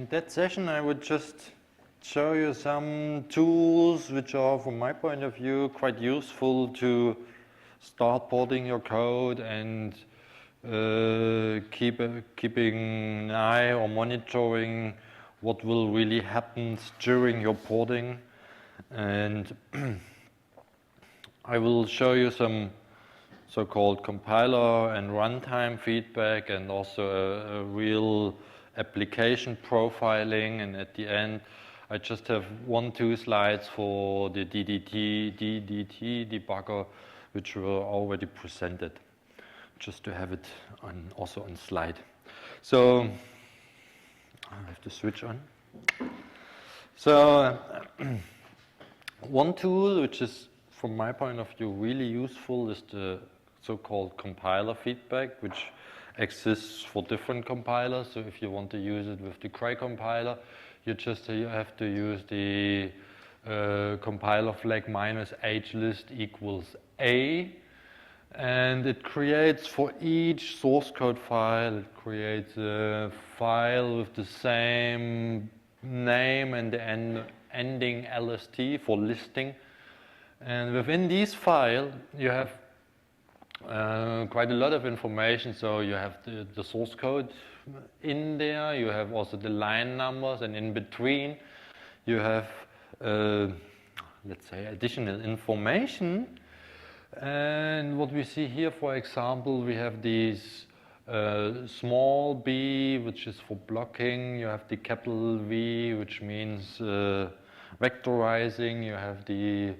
In that session, I would just show you some tools which are, from my point of view, quite useful to start porting your code and keeping an eye or monitoring what will really happen during your porting. And I will show you some so-called compiler and runtime feedback, and also a real application profiling. And at the end, I just have 1-2 slides for the DDT debugger, which were already presented, just to have it also on slide. So I have to switch on. So one tool which is, from my point of view, really useful is the so-called compiler feedback, which exists for different compilers. So if you want to use it with the Cray compiler, you have to use the compiler flag -HList equals A, and it creates for each source code file, it creates a file with the same name and the ending LST for listing. And within this file, you have quite a lot of information. So you have the source code in there, you have also the line numbers, and in between you have, let's say, additional information. And what we see here, for example, we have these small b, which is for blocking. You have the capital V, which means vectorizing. You have the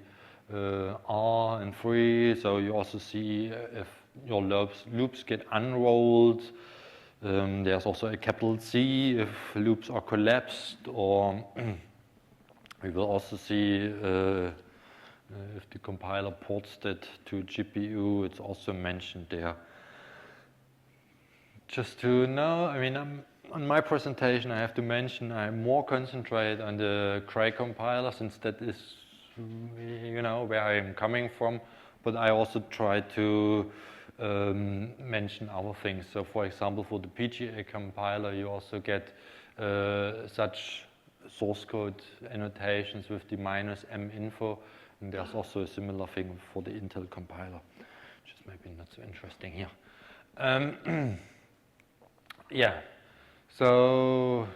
R and free, so you also see if your loops get unrolled. There's also a capital C if loops are collapsed, or we will also see if the compiler ports that to GPU, it's also mentioned there. Just to know, I mean, on my presentation I have to mention I'm more concentrate on the Cray compiler, since that is, you know, where I'm coming from, but I also try to mention other things. So for example, for the PGA compiler, you also get such source code annotations with the -m-info, and there's also a similar thing for the Intel compiler, which is maybe not so interesting here. Yeah, so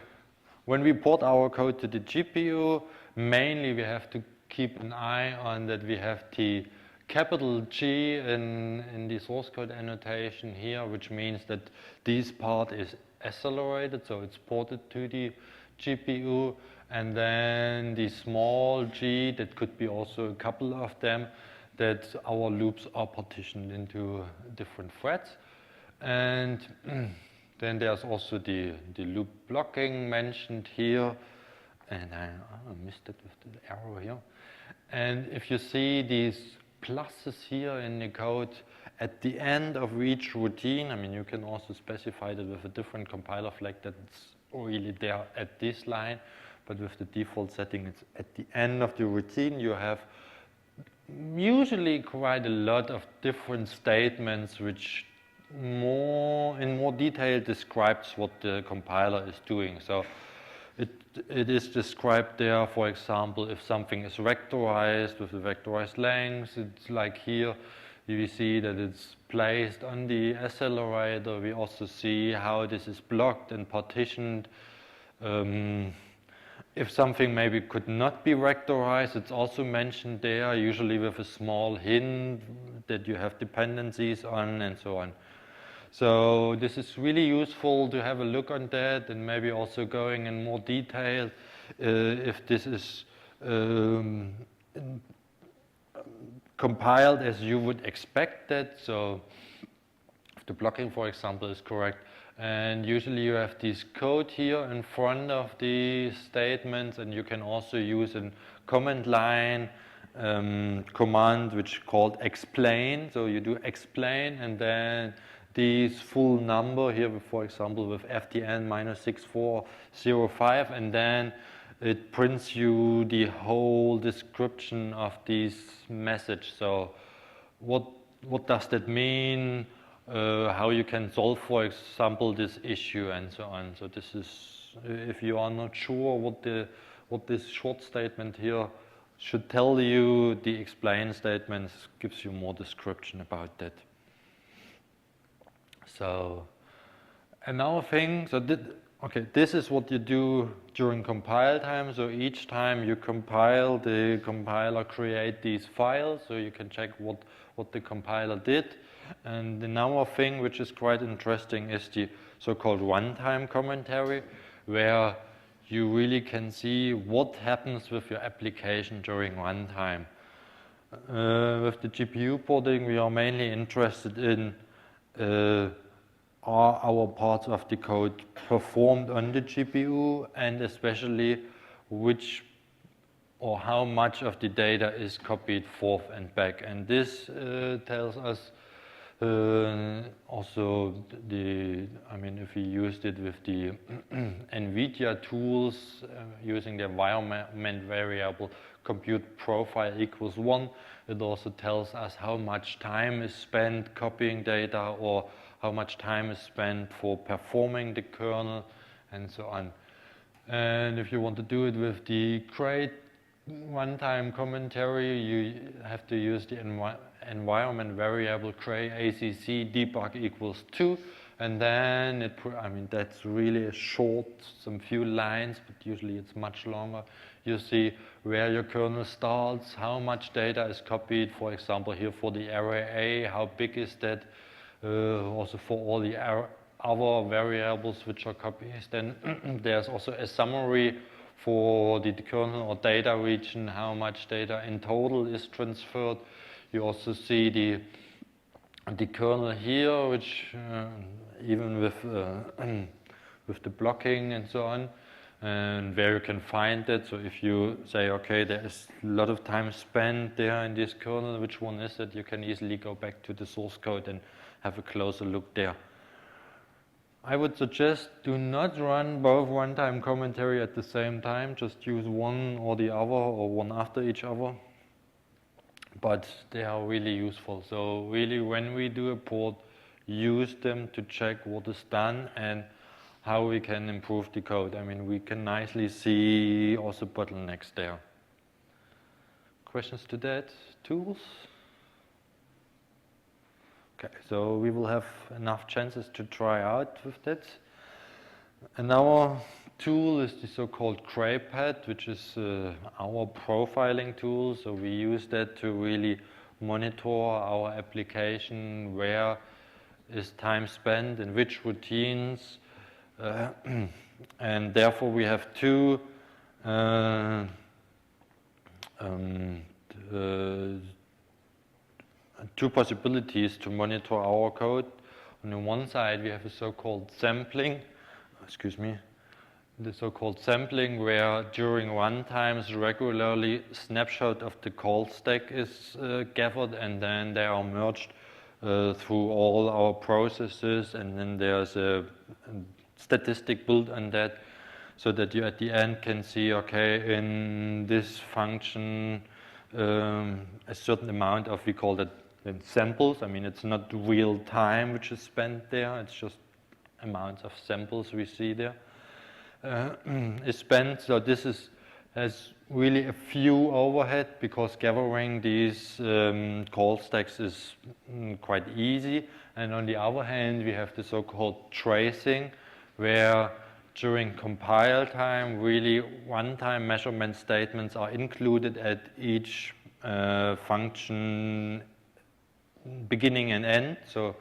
when we port our code to the GPU, mainly we have to keep an eye on that we have the capital G in the source code annotation here, which means that this part is accelerated, so it's ported to the GPU, and then the small g, that could be also a couple of them, that our loops are partitioned into different threads. And then there's also the loop blocking mentioned here, and I missed it with the arrow here. And if you see these pluses here in the code at the end of each routine, I mean, you can also specify that with a different compiler flag that's really there at this line, but with the default setting, it's at the end of the routine. You have usually quite a lot of different statements which in more detail describes what the compiler is doing. So it is described there, for example, if something is vectorized with the vectorized length. It's like here, you see that it's placed on the accelerator. We also see how this is blocked and partitioned. If something maybe could not be vectorized, it's also mentioned there, usually with a small hint that you have dependencies on, and so on. So this is really useful to have a look on that, and maybe also going in more detail if this is compiled as you would expect that. So if the blocking, for example, is correct, and usually you have this code here in front of the statements, and you can also use a command line command which is called explain. So you do explain, and then this full number here, for example, with FDN -6405, and then it prints you the whole description of this message. So what does that mean? How you can solve, for example, this issue, and so on. So this is if you are not sure what this short statement here should tell you, the explain statement gives you more description about that. So another thing, so this is what you do during compile time. So each time you compile, the compiler create these files, so you can check what the compiler did. And another thing which is quite interesting is the so-called runtime commentary, where you really can see what happens with your application during runtime. With the GPU porting, we are mainly interested in are our parts of the code performed on the GPU, and especially which or how much of the data is copied forth and back. And this tells us also if we used it with the NVIDIA tools, using the environment variable compute profile equals 1, it also tells us how much time is spent copying data or how much time is spent for performing the kernel and so on. And if you want to do it with the Cray runtime commentary, you have to use the environment variable Cray ACC debug equals 2, and then that's really a short, some few lines, but usually it's much longer. You see where your kernel starts, how much data is copied, for example here for the array A, how big is that, also for all the other variables which are copies. Then there's also a summary for the kernel or data region, how much data in total is transferred. You also see the kernel here, which even with the blocking and so on, and where you can find it. So if you say, okay, there is a lot of time spent there in this kernel, which one is it? You can easily go back to the source code and have a closer look there. I would suggest do not run both runtime commentary at the same time, just use one or the other or one after each other. But they are really useful. So really when we do a port, use them to check what is done and how we can improve the code. We can nicely see also bottlenecks there. Questions to that? Tools? Okay, so we will have enough chances to try out with that. Another tool is the so-called Cray PAT, which is our profiling tool. So we use that to really monitor our application, where is time spent, in which routines, and therefore we have two possibilities to monitor our code. On the one side, we have a so-called sampling, the so-called sampling, where during runtimes regularly snapshot of the call stack is gathered, and then they are merged through all our processes, and then there's a statistic built on that, so that you at the end can see, okay, in this function a certain amount of, we call that samples. It's not real time which is spent there, it's just amounts of samples we see there is spent. So this has really a few overhead, because gathering these call stacks is quite easy. And on the other hand, we have the so-called tracing, where during compile time, really runtime measurement statements are included at each function beginning and end. So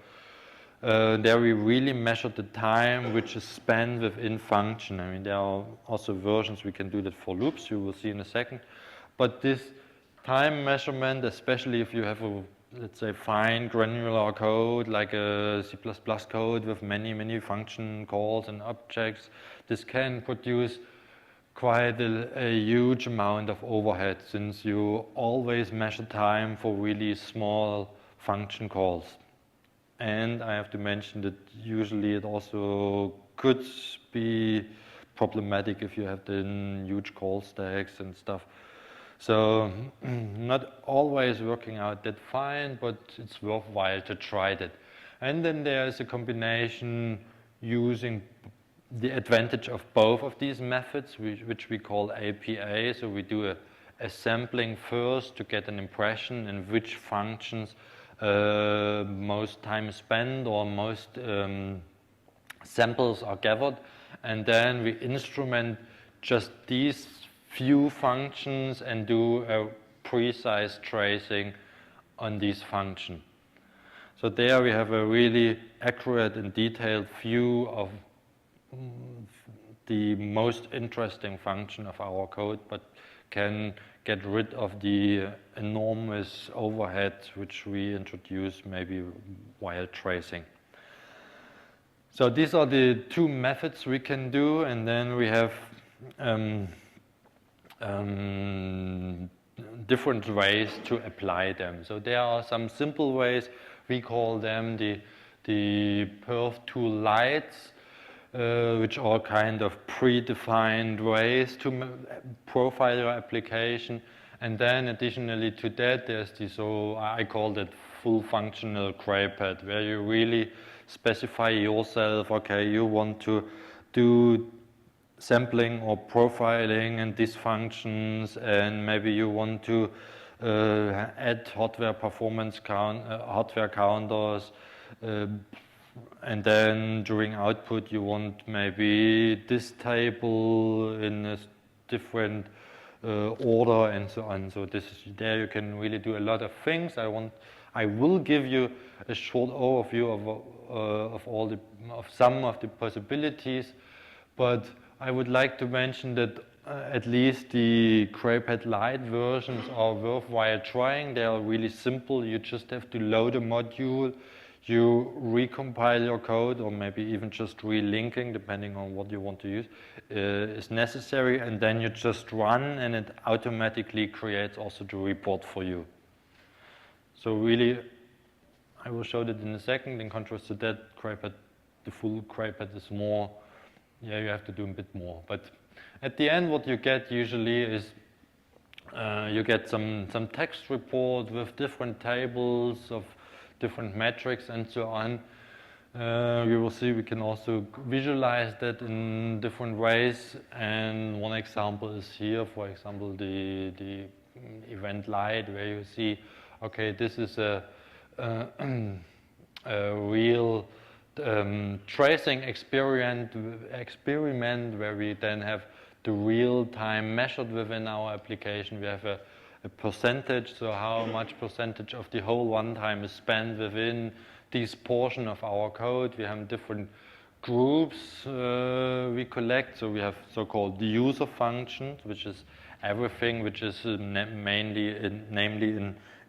there we really measure the time which is spent within function. There are also versions we can do that for loops, you will see in a second. But this time measurement, especially if you have a, let's say, fine granular code like a C++ code with many function calls and objects, this can produce quite a huge amount of overhead, since you always measure time for really small function calls. And I have to mention that usually it also could be problematic if you have the huge call stacks and stuff. So not always working out that fine, but it's worthwhile to try that. And then there's a combination using the advantage of both of these methods, which we call APA. So we do a sampling first to get an impression in which functions most time spent or most samples are gathered, and then we instrument just these few functions and do a precise tracing on these functions. So there we have a really accurate and detailed view of the most interesting function of our code, but can get rid of the enormous overhead which we introduce maybe while tracing. So these are the two methods we can do, and then we have different ways to apply them. So there are some simple ways. We call them the perf tool lights, which are kind of predefined ways to profile your application. And then additionally to that, there's the, so I call it full functional Cray PAT, where you really specify yourself, okay, you want to do sampling or profiling and these functions, and maybe you want to add hardware performance hardware counters, and then during output you want maybe this table in a different order and so on. So this is, there you can really do a lot of things. I will give you a short overview of some of the possibilities, but I would like to mention that at least the Cray PAT Lite versions are worthwhile trying. They are really simple. You just have to load a module, you recompile your code, or maybe even just relinking, depending on what you want to use, is necessary, and then you just run, and it automatically creates also the report for you. So really, I will show that in a second. In contrast to that, Cray PAT, the full Cray PAT is more, yeah, you have to do a bit more. But at the end, what you get usually is you get some text report with different tables of different metrics and so on. You will see we can also visualize that in different ways. And one example is here, for example, the event light, where you see, okay, this is a real tracing experiment where we then have the real time measured within our application. We have a percentage, so how much percentage of the whole runtime is spent within this portion of our code. We have different groups we collect. So we have so-called user functions, which is everything which is namely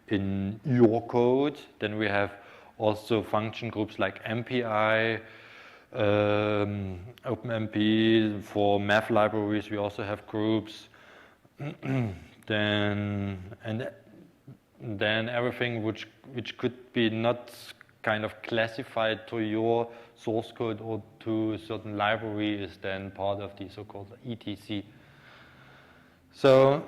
in your code. Then we have also function groups like MPI, OpenMP. For math libraries, we also have groups. Then everything which could be not kind of classified to your source code or to a certain library is then part of the so-called ETC. So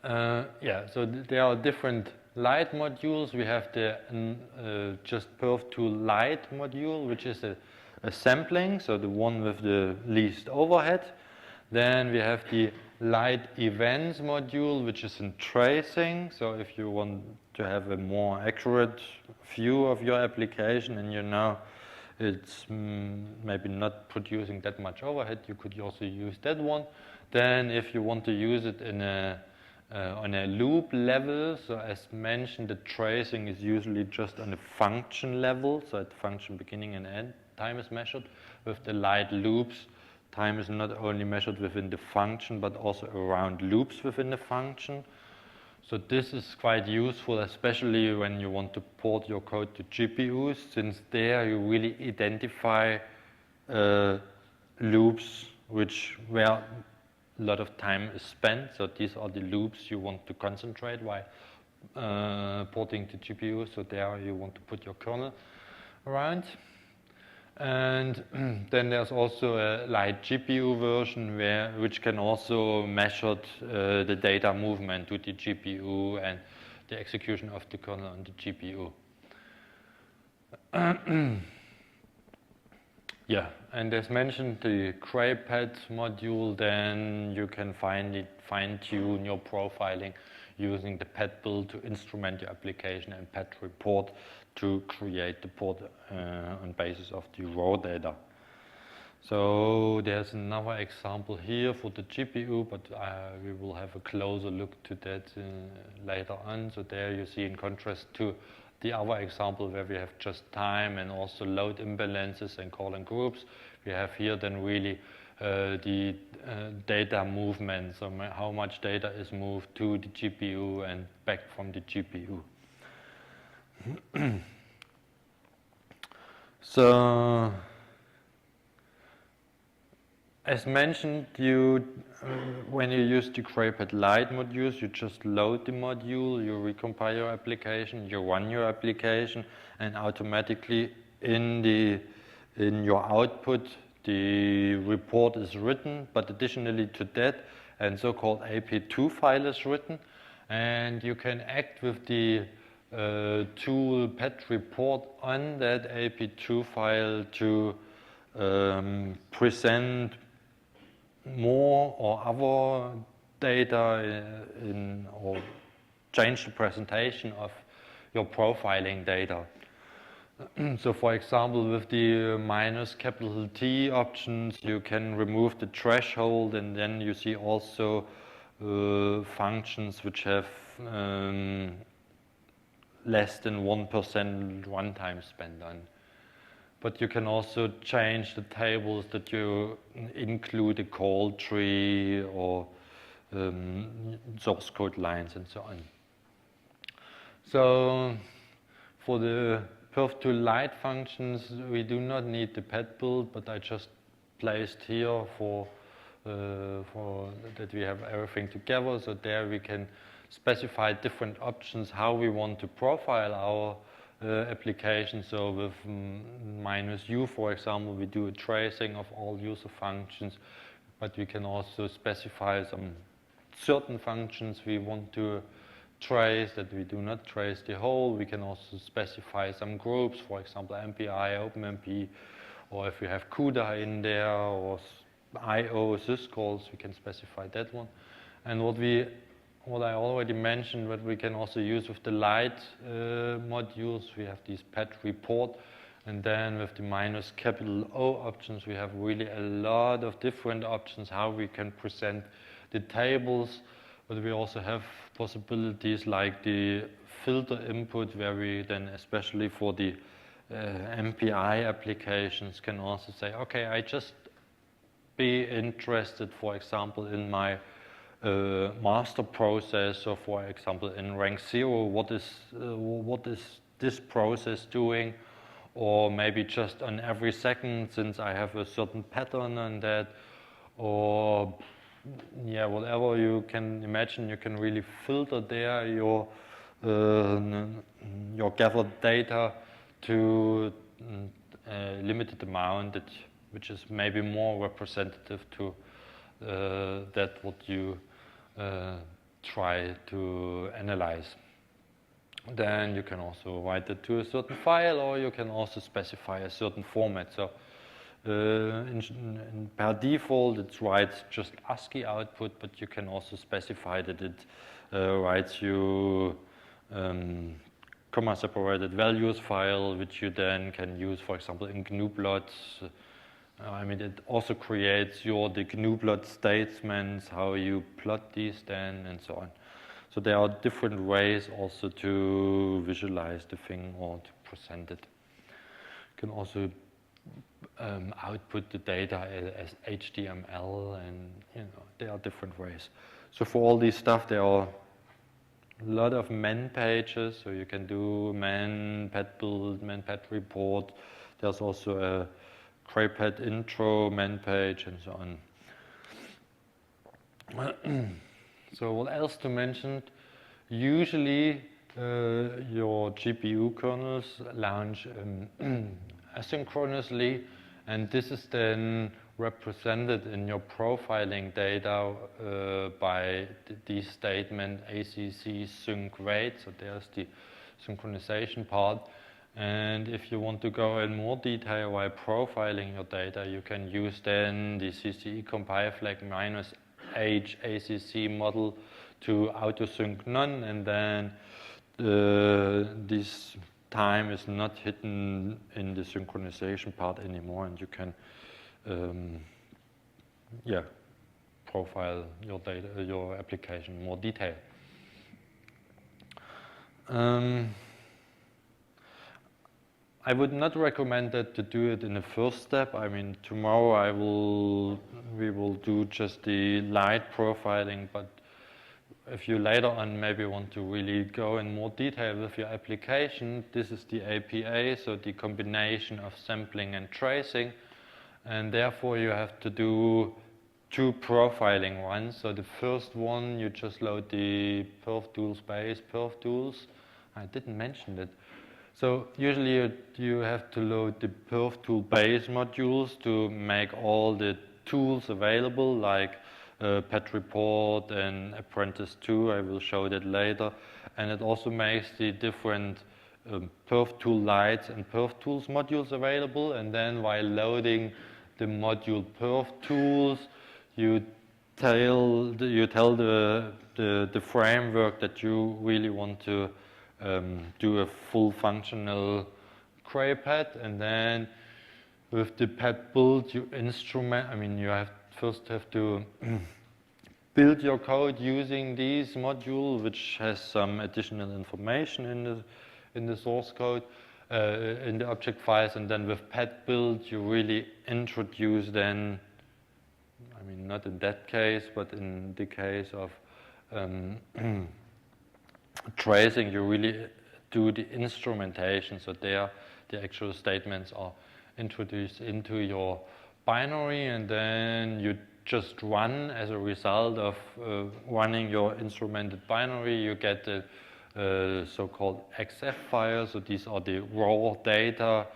yeah, so there are different light modules. We have the just perf tool light module, which is a sampling, so the one with the least overhead. Then we have the light events module, which is in tracing. So if you want to have a more accurate view of your application and you know it's maybe not producing that much overhead, you could also use that one. Then if you want to use it in on a loop level, so as mentioned, the tracing is usually just on a function level, so at the function beginning and end, time is measured. With the light loops, time is not only measured within the function, but also around loops within the function. So this is quite useful, especially when you want to port your code to GPUs, since there you really identify loops where a lot of time is spent. So these are the loops you want to concentrate while porting to GPU. So there you want to put your kernel around. And then there's also a light GPU version which can also measure the data movement to the GPU and the execution of the kernel on the GPU. Yeah, and as mentioned, the Cray PAT module, then you can fine-tune your profiling using the PAT build to instrument your application and PAT report to create the port on basis of the raw data. So there's another example here for the GPU, but we will have a closer look to that later on. So there you see, in contrast to the other example where we have just time and also load imbalances and calling groups, we have here then really the data movement, so how much data is moved to the GPU and back from the GPU. So, as mentioned, when you use the Cray PAT Lite modules, you just load the module, you recompile your application, you run your application, and automatically in your output, the report is written. But additionally to that, a so-called AP2 file is written, and you can act with the tool PAT report on that AP2 file to present more or other data or change the presentation of your profiling data. So for example, with the -T options, you can remove the threshold, and then you see also functions which have less than 1% runtime spent on. But you can also change the tables that you include a call tree or source code lines and so on. So for the perf2 Lite functions, we do not need the PAT build, but I just placed here for that we have everything together. So there we can specify different options how we want to profile our application. So with -U, for example, we do a tracing of all user functions, but we can also specify some certain functions we want to trace that we do not trace the whole. We can also specify some groups, for example, MPI, OpenMP, or if we have CUDA in there, or IO syscalls, we can specify that one. And what I already mentioned, what we can also use with the Lite modules, we have these PAT report, and then with the -O options, we have really a lot of different options how we can present the tables, but we also have possibilities like the filter input, where we then, especially for the MPI applications, can also say, okay, I just be interested, for example, in my master process, so for example in rank 0, what is this process doing, or maybe just on every second, since I have a certain pattern on that, or yeah, whatever you can imagine, you can really filter there your gathered data to a limited amount which is maybe more representative to that what you try to analyze. Then you can also write it to a certain file, or you can also specify a certain format. So per default it writes just ASCII output, but you can also specify that it writes you comma-separated values file, which you then can use, for example, in GNU plots. I mean, it also creates the GNU plot statements, how you plot these then, and so on. So there are different ways also to visualize the thing or to present it. You can also output the data as HTML, and there are different ways. So for all this stuff, there are a lot of man pages. So you can do man PAT build, man PAT report. There's also a Cray PAT intro, man page, and so on. So what else to mention? Usually your GPU kernels launch asynchronously, and this is then represented in your profiling data by the statement ACC sync wait. So there's the synchronization part. And if you want to go in more detail while profiling your data, you can use then the CCE compile flag -h ACC model to autosync none, and then this time is not hidden in the synchronization part anymore, and you can profile your data, your application in more detail. I would not recommend that to do it in the first step. I mean, tomorrow we will do just the light profiling, but if you later on maybe want to really go in more detail with your application, this is the APA, so the combination of sampling and tracing, and therefore you have to do two profiling ones. So the first one, you just load the perf tools base, perf tools. I didn't mention that. So usually you have to load the perf tool base modules to make all the tools available, like PAT report and apprentice 2. I will show that later. And it also makes the different perf tool lights and perf tools modules available. And then while loading the module perf tools, you tell the framework that you really want to do a full functional Cray PAT, and then with the PAT build, you instrument. I mean, you first have to build your code using these modules, which has some additional information in the source code, in the object files, and then with PAT build, you really introduce then. I mean, not in that case, but in the case of tracing, you really do the instrumentation. So there, the actual statements are introduced into your binary, and then you just run. As a result of running your instrumented binary, you get the so-called XF files. So these are the raw data,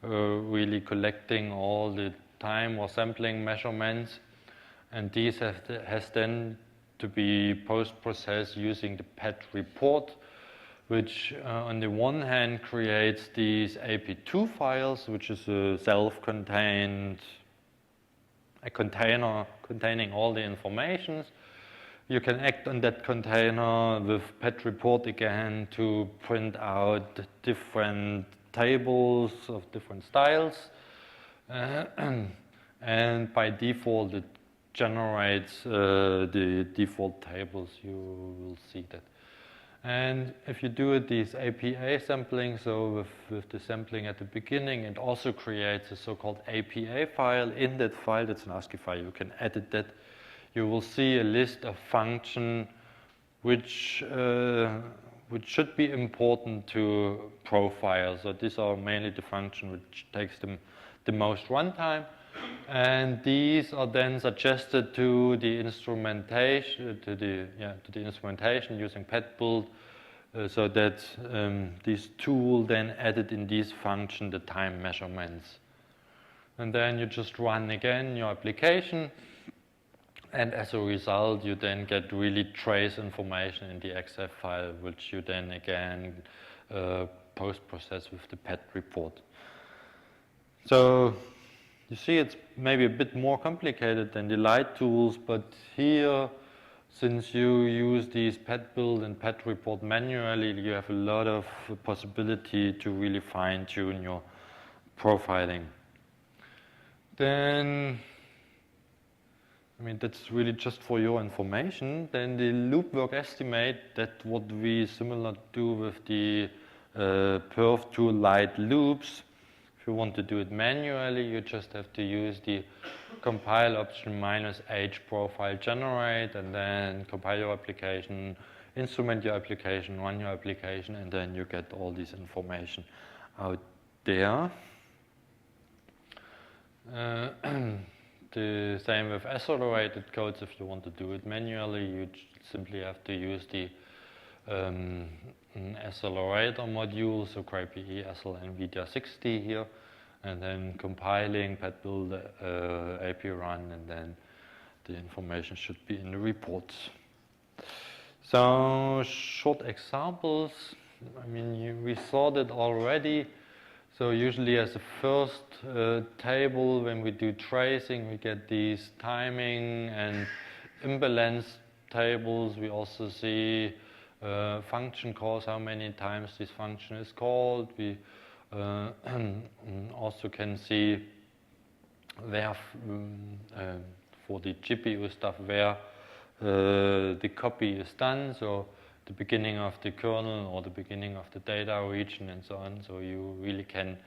really collecting all the time or sampling measurements, and these has then to be post-processed using the PAT report, which on the one hand creates these AP2 files, which is a self-contained container containing all the informations. You can act on that container with PAT report again to print out different tables of different styles, and by default it generates the default tables. You will see that. And if you do these APA sampling, so with the sampling at the beginning, it also creates a so-called APA file. In that file, that's an ASCII file, you can edit that. You will see a list of functions which should be important to profile. So these are mainly the functions which takes the most runtime. And these are then suggested to the instrumentation, to the instrumentation using PAT build, so that this tool then added in these function the time measurements. And then you just run again your application, and as a result, you then get really trace information in the XF file, which you then again post-process with the PAT report. So you see, it's maybe a bit more complicated than the light tools, but here, since you use these PAT build and PAT report manually, you have a lot of possibility to really fine-tune your profiling. Then, I mean, that's really just for your information. Then the loop work estimate, that's what we similar do with the perf tool light loops. If you want to do it manually, you just have to use the compile option -h profile generate, and then compile your application, instrument your application, run your application, and then you get all this information out there. The same with accelerated codes. If you want to do it manually, you simply have to use the accelerator module, so Cray PAT, SL, NVIDIA 60 here, and then compiling, PAT build, AP run, and then the information should be in the reports. So short examples. I mean, we saw that already. So usually as a first table, when we do tracing, we get these timing and imbalance tables. We also see function calls, how many times this function is called. We also can see where, for the GPU stuff, where the copy is done. So the beginning of the kernel or the beginning of the data region and so on. So you really can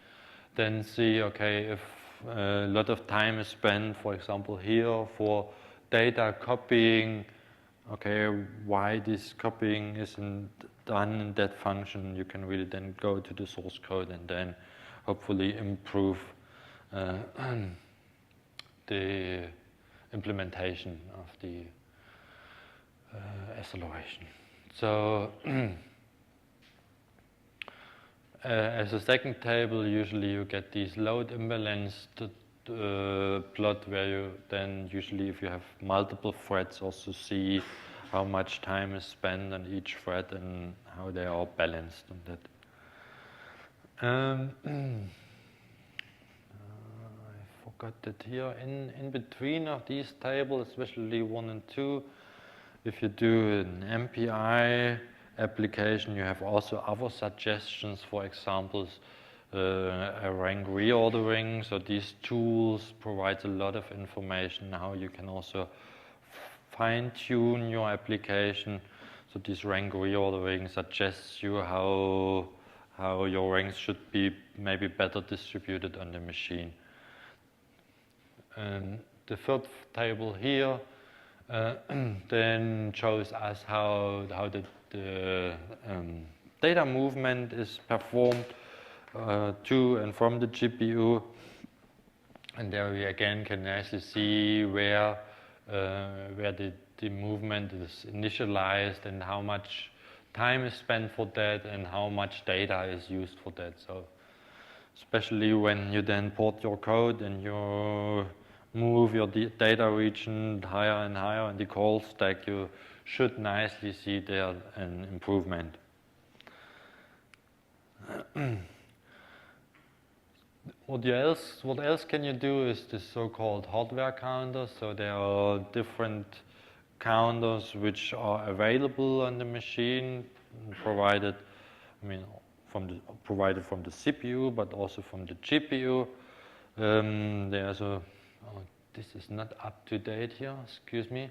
then see, okay, if a lot of time is spent, for example, here for data copying, okay, why this copying isn't done in that function, you can really then go to the source code and then hopefully improve the implementation of the acceleration. So as a second table, usually you get these load imbalance plot where you then usually, if you have multiple threads, also see how much time is spent on each thread and how they are balanced on that. I forgot that here in between of these tables, especially 1 and 2, if you do an MPI application, you have also other suggestions, for example, a rank reordering. So these tools provide a lot of information how you can also fine-tune your application. So this rank reordering suggests you how your ranks should be maybe better distributed on the machine. And the third table here then shows us how the data movement is performed to and from the GPU, and there we again can actually see where the movement is initialized and how much time is spent for that and how much data is used for that. So especially when you then port your code and you move your data region higher and higher in the call stack, you should nicely see there an improvement. What else can you do is this so-called hardware counter. So there are different counters which are available on the machine, provided from the CPU, but also from the GPU. There's this is not up to date here, excuse me.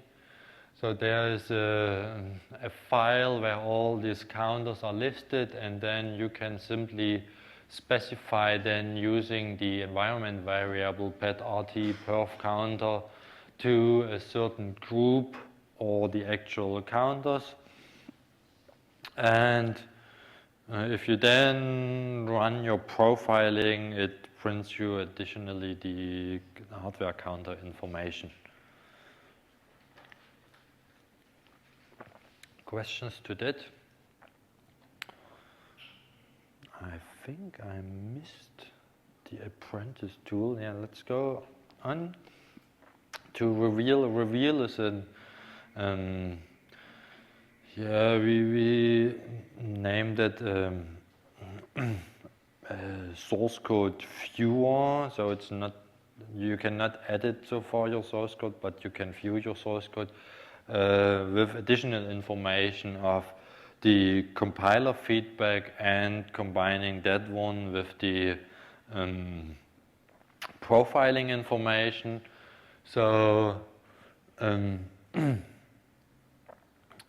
So there is a file where all these counters are listed, and then you can simply specify then using the environment variable PAT-RT perf counter to a certain group or the actual counters. And if you then run your profiling, it prints you additionally the hardware counter information. Questions to that? I think I missed the apprentice tool. Yeah, let's go on to reveal. Reveal is an we named it source code viewer. So it's not, you cannot edit so far your source code, but you can view your source code with additional information of the compiler feedback and combining that one with the profiling information. So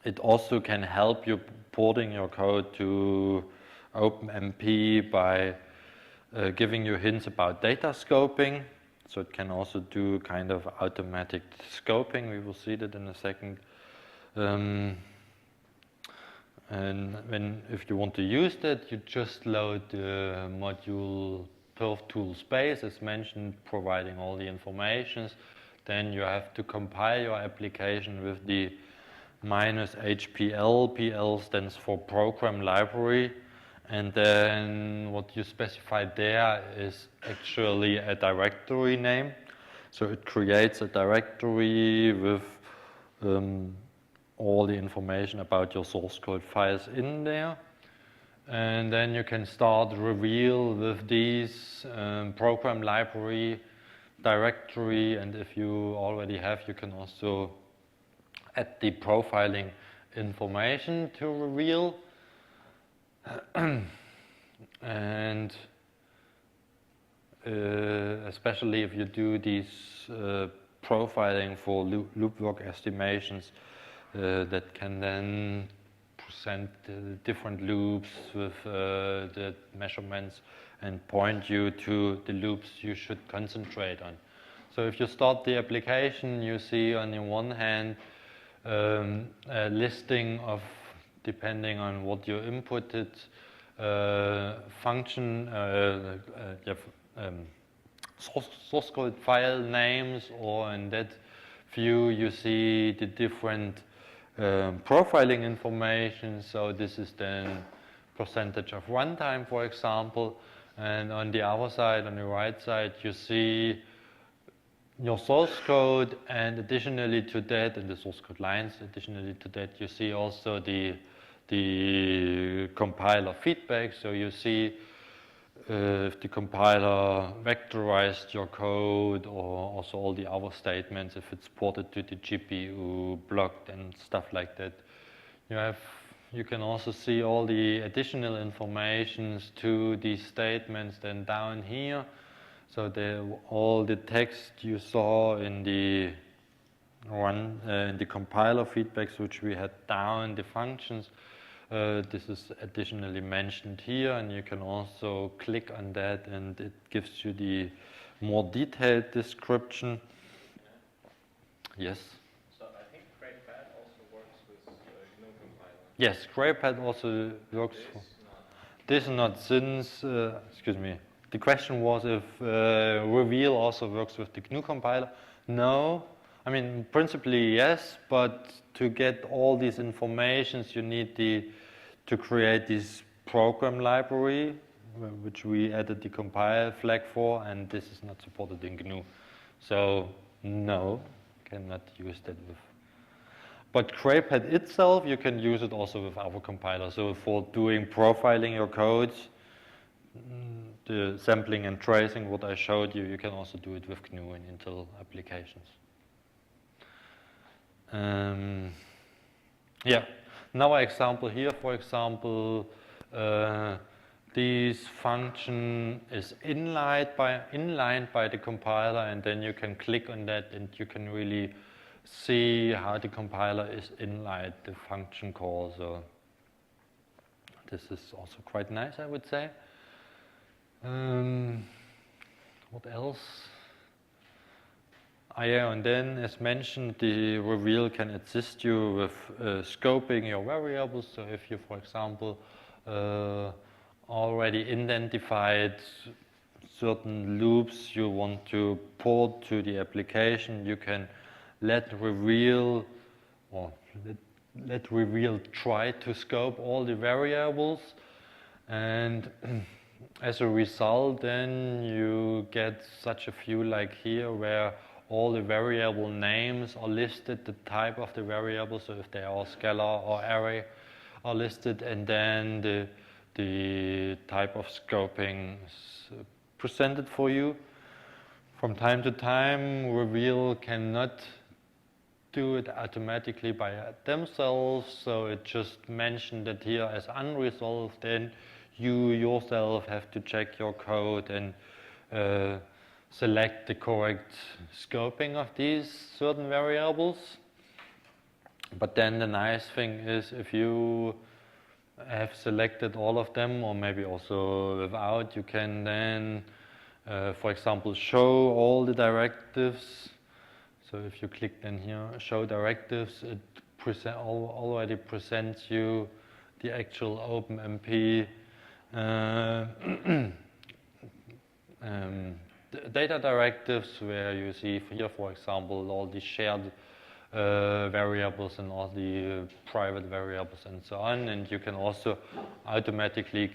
it also can help you porting your code to OpenMP by giving you hints about data scoping. So it can also do kind of automatic scoping. We will see that in a second. And if you want to use that, you just load the module perf tool space, as mentioned, providing all the informations. Then you have to compile your application with the -HPL. PL stands for program library. And then what you specify there is actually a directory name. So it creates a directory with all the information about your source code files in there. And then you can start reveal with these program library, directory, and if you already have, you can also add the profiling information to reveal. And especially if you do these profiling for loop work estimations, that can then present different loops with the measurements and point you to the loops you should concentrate on. So if you start the application, you see on the one hand a listing of, depending on what you inputted, function, source code file names, or in that view you see the different profiling information. So this is then percentage of runtime, for example, and on the other side, on the right side, you see your source code, and additionally to that, in the source code lines, additionally to that, you see also the compiler feedback. So you see if the compiler vectorized your code, or also all the other statements, if it's ported to the GPU, blocked, and stuff like that. You can also see all the additional informations to these statements then down here. So all the text you saw in the in the compiler feedbacks, which we had down the functions, this is additionally mentioned here, and you can also click on that and it gives you the more detailed description. Yes? So I think Cray PAT also works with GNU compiler. Yes, Cray PAT also works for this, not since, excuse me, the question was if Reveal also works with the GNU compiler. No, I mean principally yes, but to get all these informations you need to create this program library, which we added the compile flag for, and this is not supported in GNU. So no, cannot use that with. But Cray PAT itself, you can use it also with our compiler. So for doing profiling your codes, the sampling and tracing, what I showed you, you can also do it with GNU in Intel applications. Yeah, another example here, for example, this function is inlined by the compiler, and then you can click on that and you can really see how the compiler is inlined the function call. So this is also quite nice, I would say. What else? Yeah, and then as mentioned, the reveal can assist you with scoping your variables. So if you, for example, already identified certain loops you want to port to the application, you can let reveal try to scope all the variables, and as a result then you get such a view like here where all the variable names are listed, the type of the variable, so if they are scalar or array are listed, and then the type of scoping is presented for you. From time to time, Reveal cannot do it automatically by themselves, so it just mentioned it here as unresolved. Then you yourself have to check your code and select the correct scoping of these certain variables. But then the nice thing is if you have selected all of them, or maybe also without, you can then, for example, show all the directives. So if you click then here, show directives, it already presents you the actual OpenMP data directives, where you see here, for example, all the shared variables and all the private variables and so on. And you can also automatically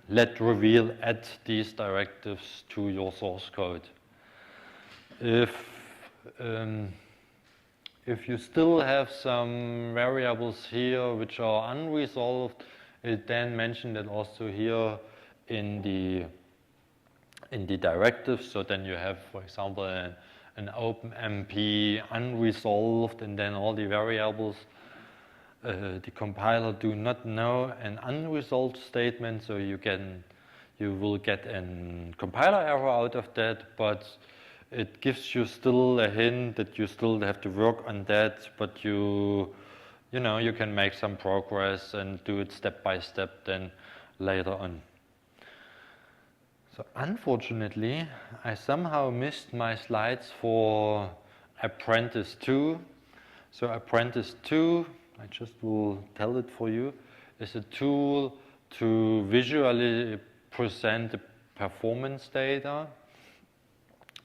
let Reveal add these directives to your source code. If you still have some variables here which are unresolved, It then mentioned that also here in the directive. So then you have, for example, an OpenMP unresolved, and then all the variables the compiler do not know an unresolved statement. So you will get a compiler error out of that, but it gives you still a hint that you still have to work on that, but you can make some progress and do it step by step then later on. So unfortunately, I somehow missed my slides for Apprentice 2. So Apprentice 2, I just will tell it for you, is a tool to visually present the performance data.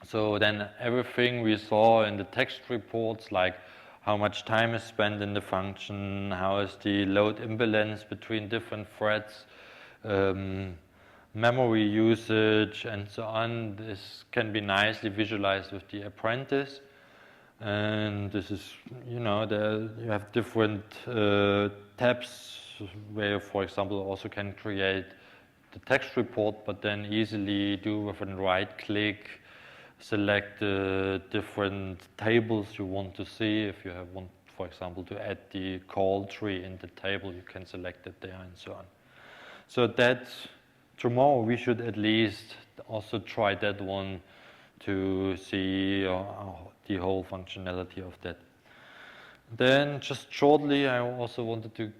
So then everything we saw in the text reports, like how much time is spent in the function, how is the load imbalance between different threads, memory usage, and so on. This can be nicely visualized with the Apprentice. And this is, you have different tabs where you, for example, also can create the text report, but then easily do with a right click, select the different tables you want to see. If you want, for example, to add the call tree in the table, you can select it there and so on. So that tomorrow we should at least also try that one to see the whole functionality of that. Then just shortly, I also wanted to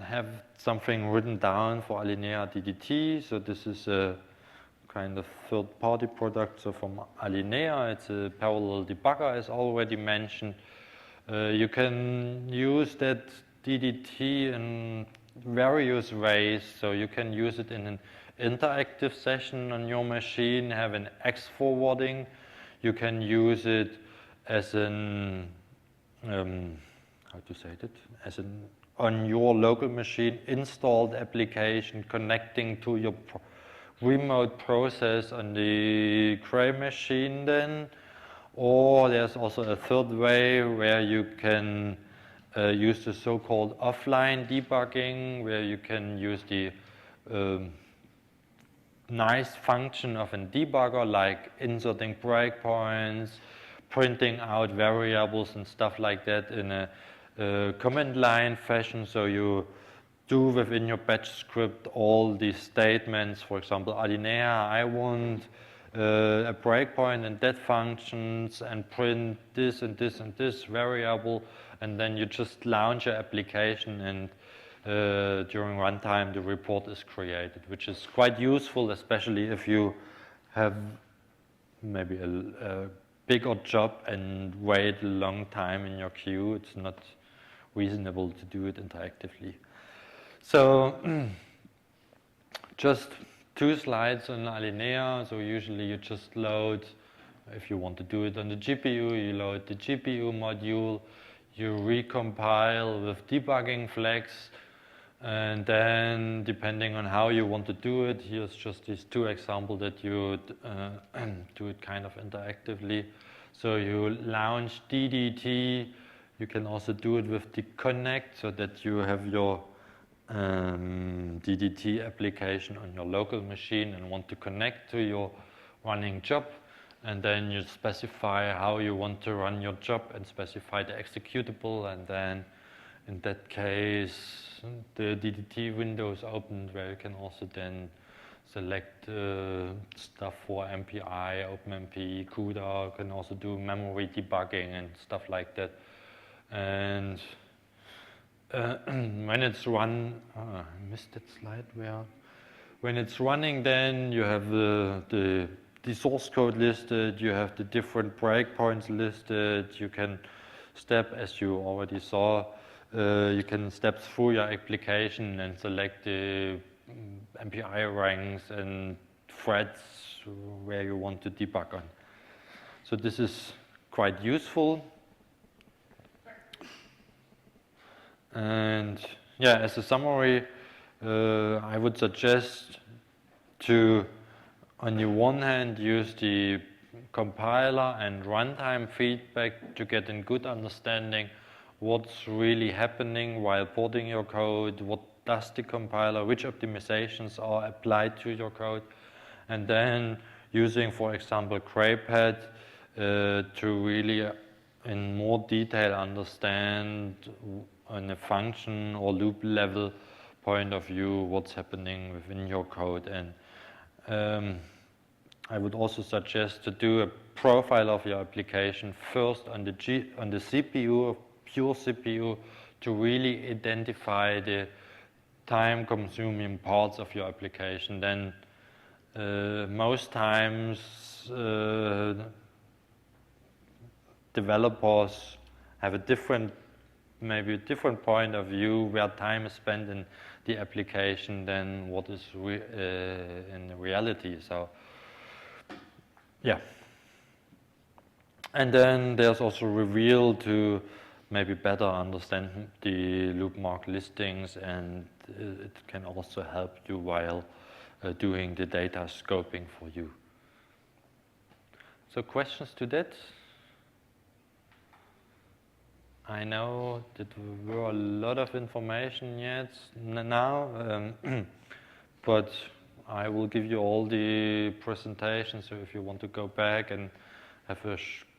have something written down for Alinea DDT. So this is a kind of third-party product. So from Alinea, it's a parallel debugger, as already mentioned. You can use that DDT in various ways. So you can use it in an interactive session on your machine, have an X forwarding. You can use it as an as an on your local machine installed application connecting to your remote process on the Cray machine then. Or there's also a third way where you can use the so-called offline debugging, where you can use the nice function of a debugger, like inserting breakpoints, printing out variables and stuff like that in a command line fashion. So you do within your batch script all these statements. For example, Alinea, I want a breakpoint and that functions and print this and this and this variable, and then you just launch your application, and during runtime the report is created, which is quite useful, especially if you have maybe a bigger job and wait a long time in your queue. It's not reasonable to do it interactively. So just 2 slides on Alinea. So usually you just load, if you want to do it on the GPU, you load the GPU module, you recompile with debugging flags, and then depending on how you want to do it, here's just these 2 examples that you do it kind of interactively. So you launch DDT. You can also do it with the connect, so that you have your DDT application on your local machine and want to connect to your running job. And then you specify how you want to run your job and specify the executable. And then in that case, the DDT window is opened, where you can also then select stuff for MPI, OpenMP, CUDA. You can also do memory debugging and stuff like that. And when it's run, I missed that slide when it's running, then you have the source code listed, you have the different breakpoints listed, you can step, as you already saw, you can step through your application and select the MPI ranks and threads where you want to debug on. So this is quite useful. And yeah, as a summary, I would suggest to, on the one hand, use the compiler and runtime feedback to get a good understanding what's really happening while porting your code, what does the compiler, which optimizations are applied to your code, and then using, for example, Cray PAT to really in more detail understand on a function or loop level point of view what's happening within your code. And I would also suggest to do a profile of your application first on the CPU, pure CPU, to really identify the time-consuming parts of your application. Then most times developers have a different, maybe a different point of view where time is spent in the application than what is in reality. So, yeah. And then there's also reveal to maybe better understand the loop mark listings, and it can also help you while doing the data scoping for you. So questions to that? I know that there were a lot of information yet now, but I will give you all the presentations, so if you want to go back and have a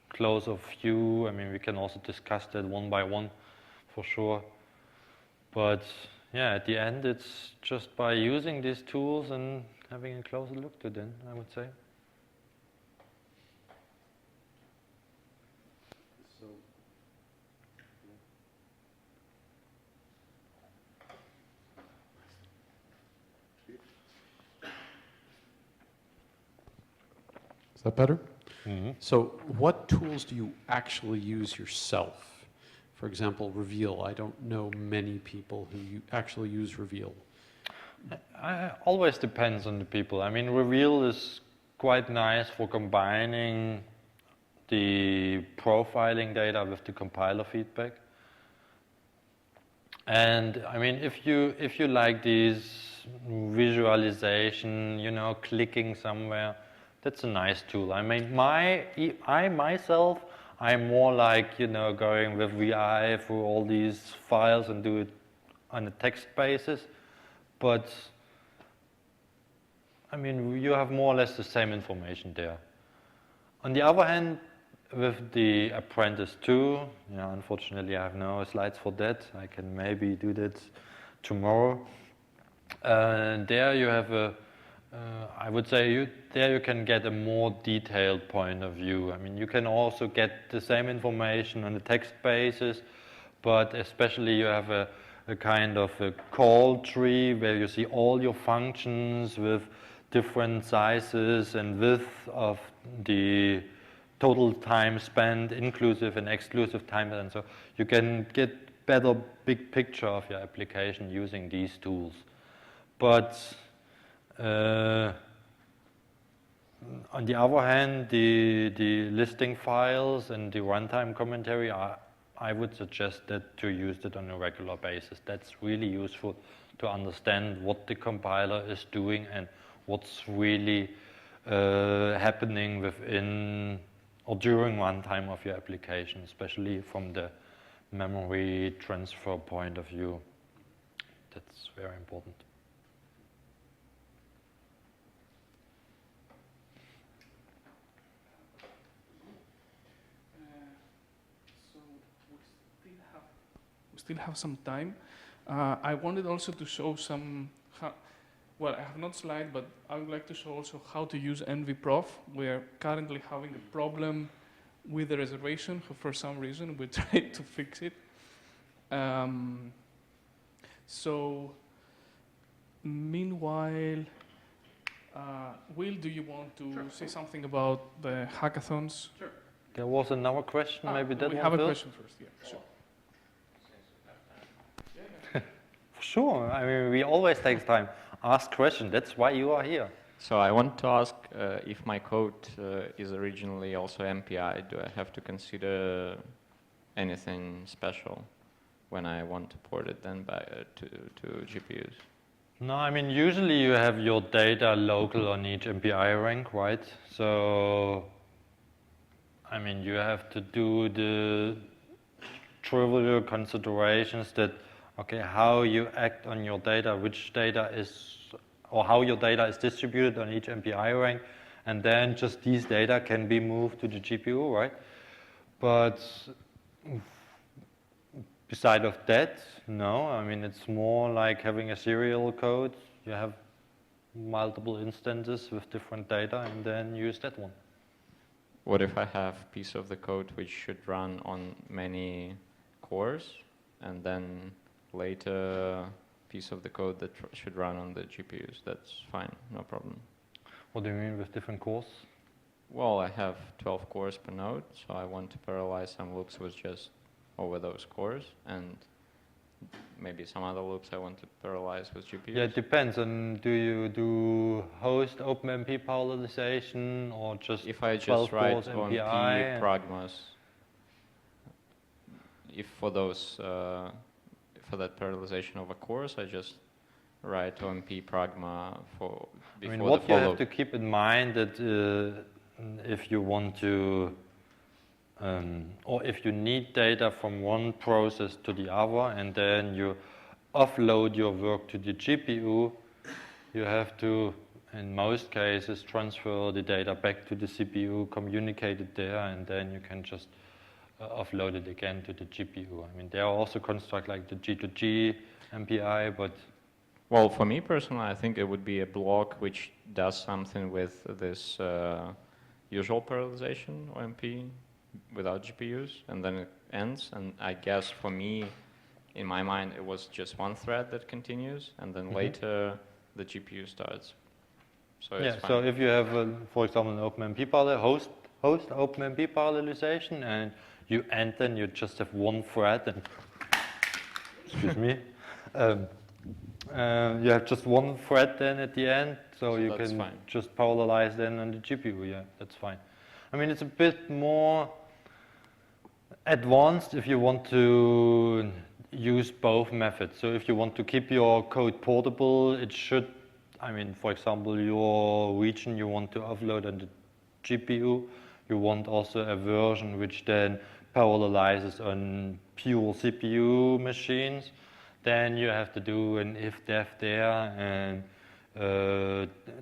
closer view, I mean, we can also discuss that one by one for sure. But yeah, at the end, it's just by using these tools and having a closer look to them, I would say. Is that better? Mm-hmm. So what tools do you actually use yourself? For example, Reveal. I don't know many people who actually use Reveal. Always depends on the people. I mean, Reveal is quite nice for combining the profiling data with the compiler feedback. And I mean, if you like this visualization, you know, clicking somewhere, that's a nice tool. I mean, I myself, I'm more like, you know, going with VI through all these files and do it on a text basis. But I mean, you have more or less the same information there. On the other hand, with the Apprentice 2, yeah, unfortunately I have no slides for that. I can maybe do that tomorrow. There you have a, I would say there you can get a more detailed point of view. I mean, you can also get the same information on a text basis, but especially you have a kind of a call tree where you see all your functions with different sizes and width of the total time spent, inclusive and exclusive time, and so you can get better big picture of your application using these tools. But on the other hand, the listing files and the runtime commentary, I would suggest that to use it on a regular basis. That's really useful to understand what the compiler is doing and what's really happening within or during runtime of your application, especially from the memory transfer point of view. That's very important. So we still have some time. I wanted also to show some, well, I have not slide, but I would like to show also how to use NVProf. We are currently having a problem with the reservation. For some reason, we tried to fix it. So, meanwhile, Will, do you want to say something about the hackathons? Sure. There was another question, maybe that we one have a first? question first, yeah, sure. Sure, I mean, we always take time. Ask questions, that's why you are here. So I want to ask if my code is originally also MPI, do I have to consider anything special when I want to port it then back to GPUs? No, I mean, usually you have your data local on each MPI rank, right? So, I mean, you have to do the trivial considerations that okay, how you act on your data, which data is, or how your data is distributed on each MPI rank, and then just these data can be moved to the GPU, right? But beside of that, no. I mean, it's more like having a serial code. You have multiple instances with different data, and then use that one. What if I have a piece of the code which should run on many cores, and then later piece of the code that should run on the GPUs? That's fine, no problem. What do you mean with different cores? Well, I have 12 cores per node, so I want to parallelize some loops with just over those cores, and maybe some other loops I want to parallelize with GPUs. Yeah, it depends on, do you do host OpenMP parallelization or just If I 12 just write cores OMP MPI? pragmas, if for those, for that parallelization over cores, I just write OMP pragma for before I mean, what the you follow. have to keep in mind that if you want to, or if you need data from one process to the other, and then you offload your work to the GPU, you have to, in most cases, transfer the data back to the CPU, communicate it there, and then you can just offload it again to the GPU. I mean, there are also constructs like the G2G MPI, but Well, for me personally, I think it would be a block which does something with this usual parallelization OMP without GPUs, and then it ends. And I guess for me, in my mind, it was just one thread that continues, and then later the GPU starts. So yeah, it's fine. so if you have, for example, an OpenMP host OpenMP parallelization, and you end, then you just have one thread, and excuse me, you have just one thread then at the end, so you that's can fine. just parallelize then on the GPU. Yeah, that's fine. I mean, it's a bit more advanced if you want to use both methods. So if you want to keep your code portable, it should, I mean, for example, your region you want to offload on the GPU, you want also a version which then parallelizes on pure CPU machines, then you have to do an if-def there and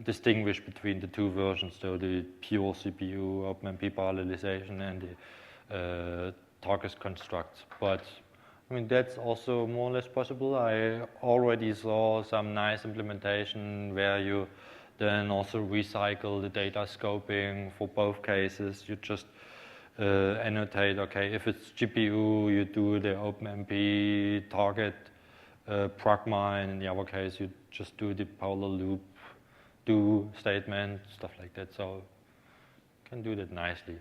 distinguish between the two versions, so the pure CPU OpenMP parallelization and the target constructs. But I mean, that's also more or less possible. I already saw some nice implementation where you then also recycle the data scoping for both cases. You just annotate, okay, if it's GPU, you do the OpenMP target pragma, and in the other case, you just do the parallel loop do statement, stuff like that. So you can do that nicely.